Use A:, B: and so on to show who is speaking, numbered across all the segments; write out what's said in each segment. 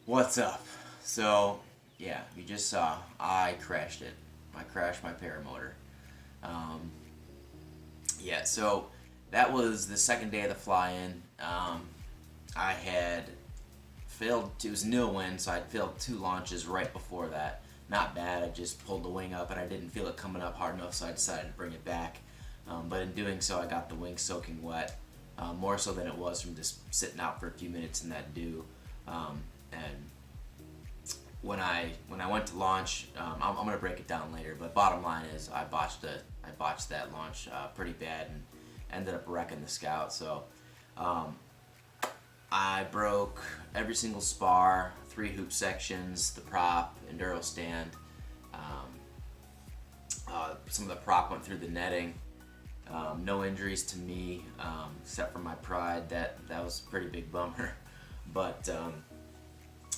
A: What's up? So, yeah, you just saw I crashed it. I crashed my paramotor. Um, yeah, so that was the second day of the fly-in. I had failed, it was no wind, so I'd failed 2 launches right before that. Not bad, I just pulled the wing up and I didn't feel it coming up hard enough, so I decided to bring it back. But in doing so, I got the wing soaking wet, more so than it was from just sitting out for a few minutes in that dew. And when I went to launch, I'm gonna break it down later. But bottom line is, I botched that launch pretty bad and ended up wrecking the Scout. So I broke every single spar, 3 hoop sections, the prop, enduro stand. Some of the prop went through the netting. No injuries to me, except for my pride. That was a pretty big bummer. But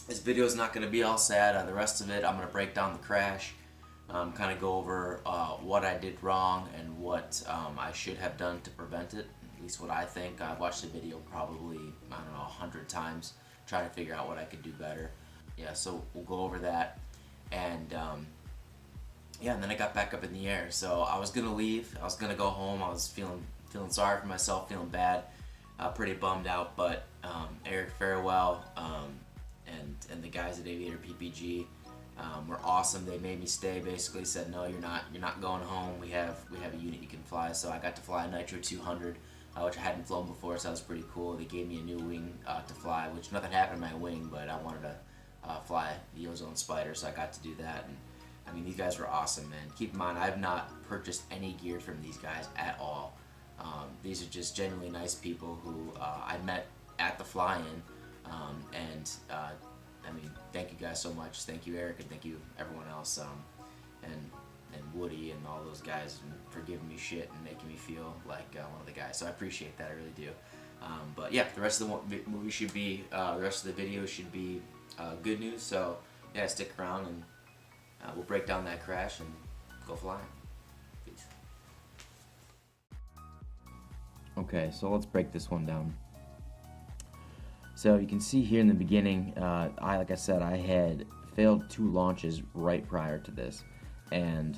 A: this video is not going to be all sad. The rest of it, I'm going to break down the crash, kind of go over what I did wrong and what I should have done to prevent it. At least what I think. I've watched the video probably, I don't know, 100 times, trying to figure out what I could do better. Yeah, so we'll go over that. And yeah, and then I got back up in the air. So I was going to leave. I was going to go home. I was feeling sorry for myself, feeling bad, pretty bummed out. But Eric Farewell and the guys at Aviator PPG were awesome. They made me stay. Basically said, no, you're not going home. We have a unit you can fly. So I got to fly a Nitro 200, which I hadn't flown before, so that was pretty cool. They gave me a new wing to fly, which nothing happened to my wing, but I wanted to fly the Ozone Spider, so I got to do that. And I mean, these guys were awesome, man. Keep in mind, I've not purchased any gear from these guys at all. These are just genuinely nice people who I met at the fly-in, and I mean, thank you guys so much. Thank you, Eric, and thank you everyone else, and Woody and all those guys for giving me shit and making me feel like one of the guys. So I appreciate that, I really do. But yeah, the rest of the movie should be, the rest of the video should be good news. So yeah, stick around and we'll break down that crash and go flying. Peace. Okay, so let's break this one down. So you can see here in the beginning, like I said, I had failed 2 launches right prior to this, and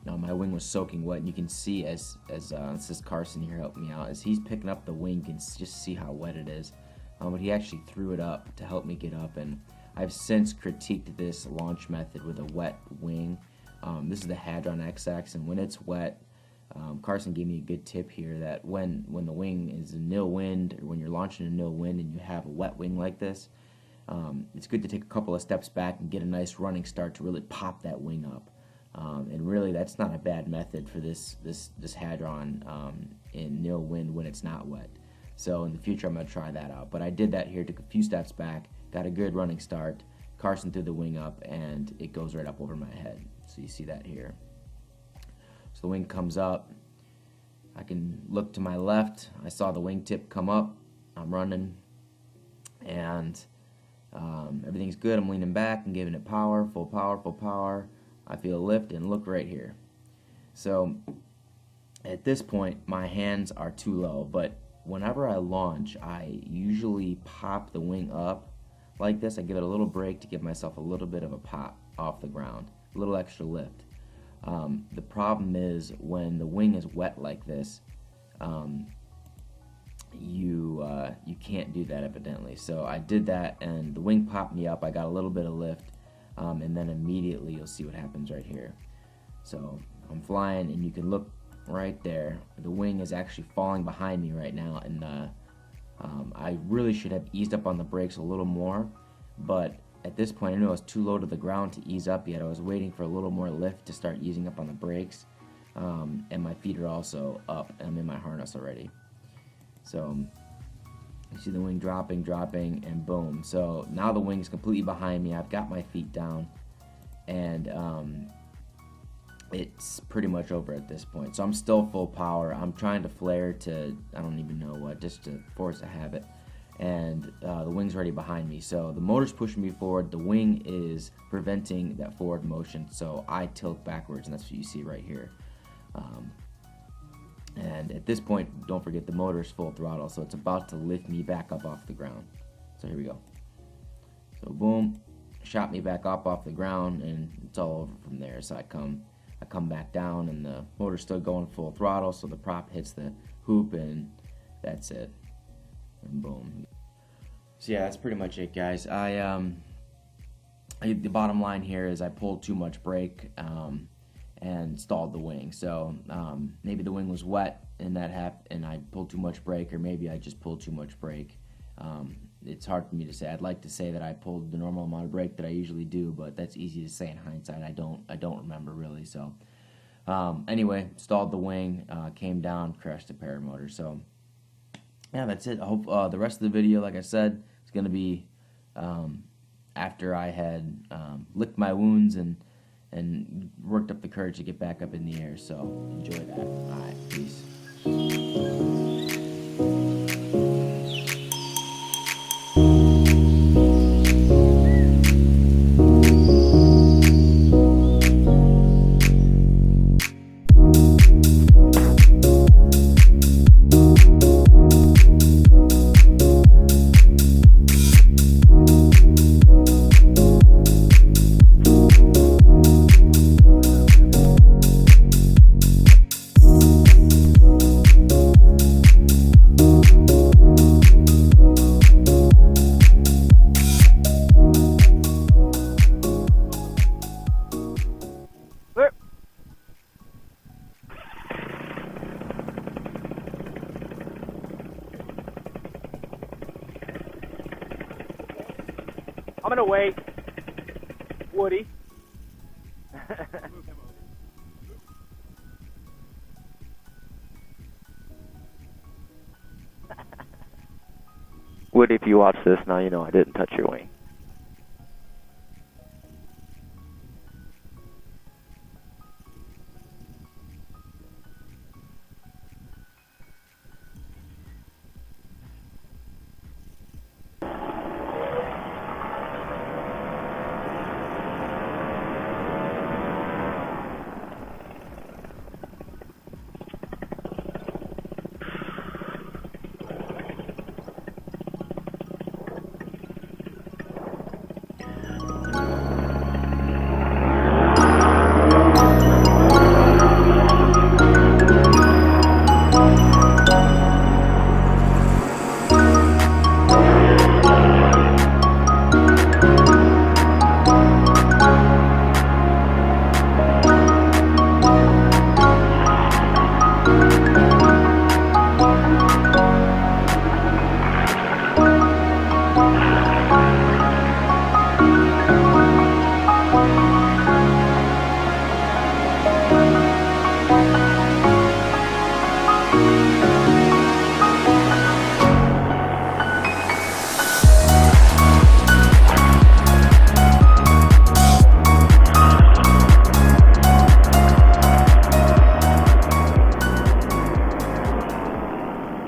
A: my wing was soaking wet. And you can see as this is Carson here helping me out, as he's picking up the wing, you can just see how wet it is. But he actually threw it up to help me get up, and I've since critiqued this launch method with a wet wing. This is the Hadron XX, and when it's wet, Carson gave me a good tip here that when the wing is in nil wind, or when you're launching in nil wind and you have a wet wing like this, it's good to take a couple of steps back and get a nice running start to really pop that wing up. And really, that's not a bad method for this Hadron in nil wind when it's not wet. So in the future, I'm going to try that out. But I did that here, took a few steps back, got a good running start. Carson threw the wing up, and it goes right up over my head. So you see that here. So the wing comes up. I can look to my left. I saw the wingtip come up. I'm running, and everything's good. I'm leaning back and giving it power, full power, full power. I feel a lift, and look right here. So at this point, my hands are too low, but whenever I launch, I usually pop the wing up like this. I give it a little break to give myself a little bit of a pop off the ground, a little extra lift. The problem is when the wing is wet like this, you can't do that evidently. So I did that, and the wing popped me up. I got a little bit of lift, and then immediately you'll see what happens right here. So I'm flying, and you can look right there. The wing is actually falling behind me right now, and I really should have eased up on the brakes a little more, but at this point I knew I was too low to the ground to ease up yet. I was waiting for a little more lift to start easing up on the brakes, and my feet are also up, and I'm in my harness already. So you see the wing dropping, and boom. So now the wing is completely behind me. I've got my feet down, and it's pretty much over at this point. So I'm still full power. I'm trying to flare to, I don't even know what, just to force a habit. And the wing's already behind me. So the motor's pushing me forward. The wing is preventing that forward motion. So I tilt backwards, and that's what you see right here. And at this point, don't forget the motor is full throttle. So it's about to lift me back up off the ground. So here we go. So boom, shot me back up off the ground, and it's all over from there. So I come back down, and the motor's still going full throttle, so the prop hits the hoop, and that's it. And boom. So yeah, that's pretty much it, guys. The bottom line here is I pulled too much brake and stalled the wing. So maybe the wing was wet and and I pulled too much brake, or maybe I just pulled too much brake. It's hard for me to say. I'd like to say that I pulled the normal amount of brake that I usually do, but that's easy to say in hindsight. I don't remember really. So anyway, stalled the wing, came down, crashed the paramotor. So yeah, that's it. I hope the rest of the video, like I said, is going to be after I had licked my wounds and worked up the courage to get back up in the air. So enjoy that. All right, peace.
B: I'm gonna wait. Woody. Woody, if you watch this now, you know I didn't touch your wing.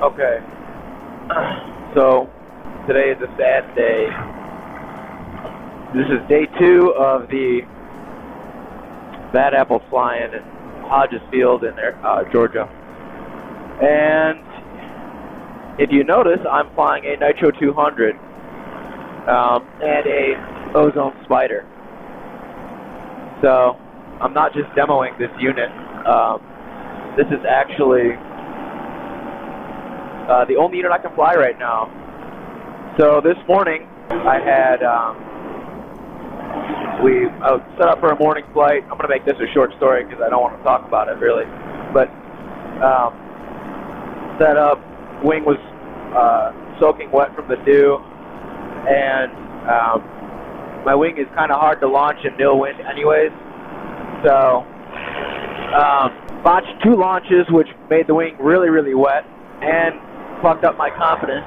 B: Okay, so today is a sad day. This is day 2 of the Bad Apple Flying in Hodges Field in Georgia. And if you notice, I'm flying a Nitro 200 and a Ozone Spider. So I'm not just demoing this unit. This is actually the only unit I can fly right now. So this morning I had I was set up for a morning flight. I'm going to make this a short story because I don't want to talk about it really. But set up, wing was soaking wet from the dew, and my wing is kind of hard to launch in nil wind anyways. So botched 2 launches, which made the wing really, really wet and fucked up my confidence.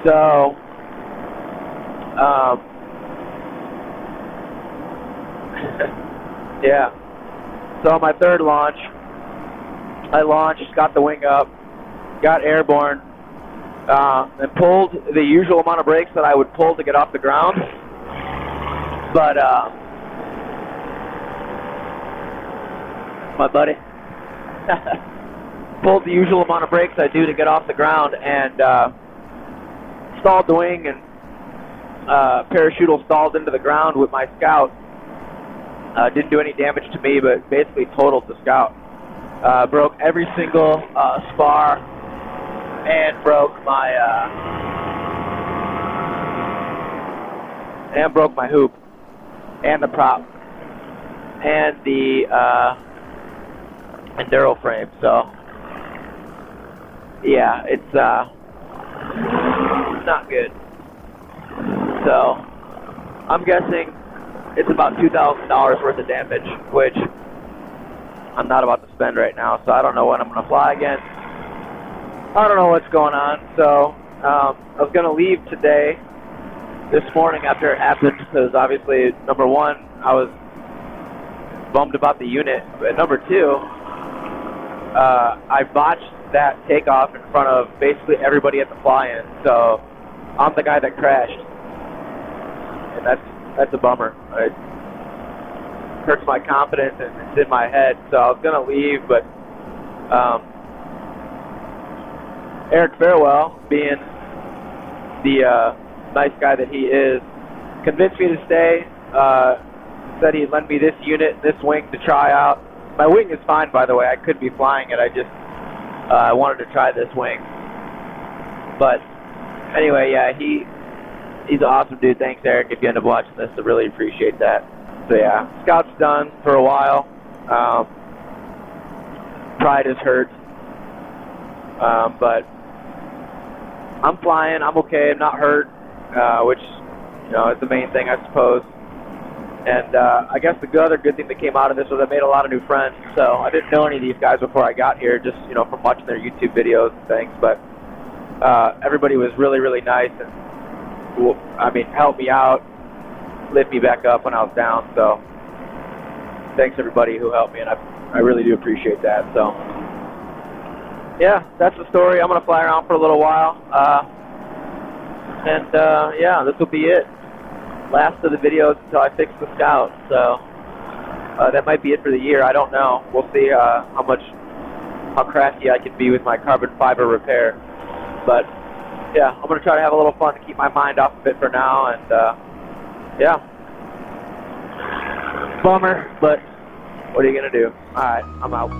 B: So yeah. So on my 3rd launch, I launched, got the wing up, got airborne, and pulled the usual amount of brakes that I would pull to get off the ground. But my buddy pulled the usual amount of brakes I do to get off the ground, and stalled the wing, and parachutal stalled into the ground with my Scout. Didn't do any damage to me, but basically totaled the Scout. Broke every single spar, and broke my hoop, and the prop, and the enduro frame. So yeah, it's not good. So I'm guessing it's about $2,000 worth of damage, which I'm not about to spend right now. So I don't know when I'm going to fly again. I don't know what's going on. So I was going to leave today, this morning after it happened, because obviously, number 1, I was bummed about the unit. But number 2, I botched that takeoff in front of basically everybody at the fly-in. So I'm the guy that crashed. And that's a bummer. It hurts my confidence, and it's in my head. So I was going to leave, but Eric Farewell, being the nice guy that he is, convinced me to stay. Said he'd lend me this unit, this wing to try out. My wing is fine, by the way. I could be flying it. I just wanted to try this wing. But anyway, yeah, he's an awesome dude. Thanks, Eric, if you end up watching this. I really appreciate that. So yeah, Scout's done for a while. Pride is hurt. But I'm flying. I'm okay. I'm not hurt, which, is the main thing, I suppose. And I guess the other good thing that came out of this was I made a lot of new friends. So I didn't know any of these guys before I got here, just, from watching their YouTube videos and things. But everybody was really, really nice, and helped me out, lift me back up when I was down. So thanks everybody who helped me, and I really do appreciate that. So yeah, that's the story. I'm going to fly around for a little while. Yeah, this will be it. Last of the videos until I fix the Scout. So that might be it for the year. I don't know. We'll see how crafty I can be with my carbon fiber repair. But yeah, I'm going to try to have a little fun to keep my mind off of it for now. And yeah, bummer, but what are you going to do? All right, I'm out.